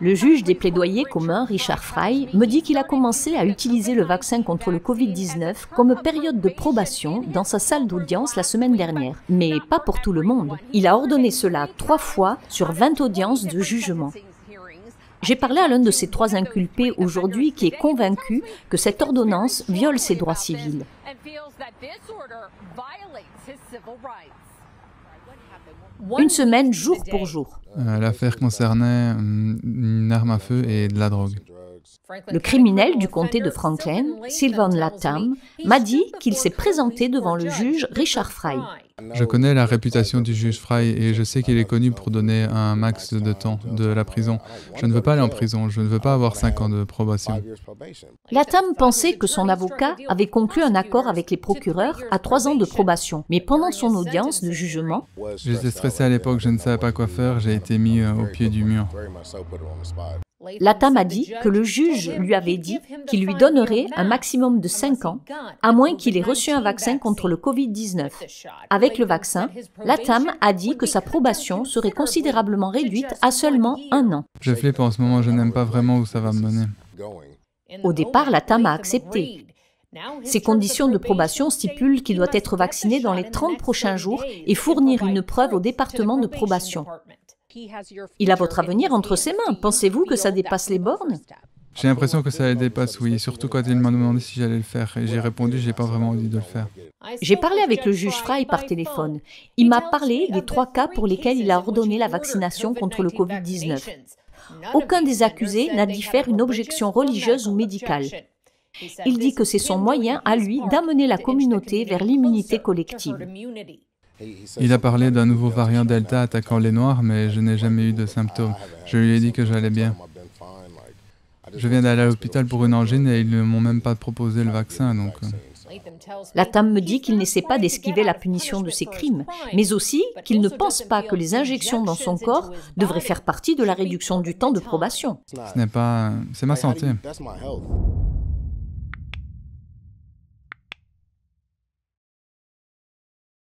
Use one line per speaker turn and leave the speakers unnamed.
Le juge des plaidoyers communs, Richard Frye, me dit qu'il a commencé à utiliser le vaccin contre le Covid-19 comme période de probation dans sa salle d'audience la semaine dernière. Mais pas pour tout le monde. Il a ordonné cela 3 fois sur 20 audiences de jugement. J'ai parlé à l'un de ces 3 inculpés aujourd'hui qui est convaincu que cette ordonnance viole ses droits civils. Une semaine, jour pour jour.
L'affaire concernait une arme à feu et de la drogue.
Le criminel du comté de Franklin, Sylvan Latham, m'a dit qu'il s'est présenté devant le juge Richard Frye.
Je connais la réputation du juge Frye et je sais qu'il est connu pour donner un max de temps de la prison. Je ne veux pas aller en prison, je ne veux pas avoir 5 ans de probation.
Latham pensait que son avocat avait conclu un accord avec les procureurs à 3 ans de probation. Mais pendant son audience de jugement,
J'étais stressé à l'époque, je ne savais pas quoi faire, j'ai été mis au pied du mur.
Latham a dit que le juge lui avait dit qu'il lui donnerait un maximum de 5 ans, à moins qu'il ait reçu un vaccin contre le Covid-19. Avec le vaccin, Latham a dit que sa probation serait considérablement réduite à seulement 1 an.
Je flippe en ce moment, je n'aime pas vraiment où ça va me mener.
Au départ, Latham a accepté. Ses conditions de probation stipulent qu'il doit être vacciné dans les 30 prochains jours et fournir une preuve au département de probation. Il a votre avenir entre ses mains. Pensez-vous que ça dépasse les bornes?
J'ai l'impression que ça les dépasse, oui, surtout quand il m'a demandé si j'allais le faire. Et j'ai répondu, j'ai pas vraiment envie de le faire.
J'ai parlé avec le juge Frye par téléphone. Il m'a parlé des 3 cas pour lesquels il a ordonné la vaccination contre le Covid-19. Aucun des accusés n'a dit faire une objection religieuse ou médicale. Il dit que c'est son moyen à lui d'amener la communauté vers l'immunité collective.
Il a parlé d'un nouveau variant Delta attaquant les Noirs, mais je n'ai jamais eu de symptômes. Je lui ai dit que j'allais bien. Je viens d'aller à l'hôpital pour une angine et ils ne m'ont même pas proposé le vaccin, donc...
Latham me dit qu'il n'essaie pas d'esquiver la punition de ses crimes, mais aussi qu'il ne pense pas que les injections dans son corps devraient faire partie de la réduction du temps de probation.
Ce n'est pas... c'est ma santé.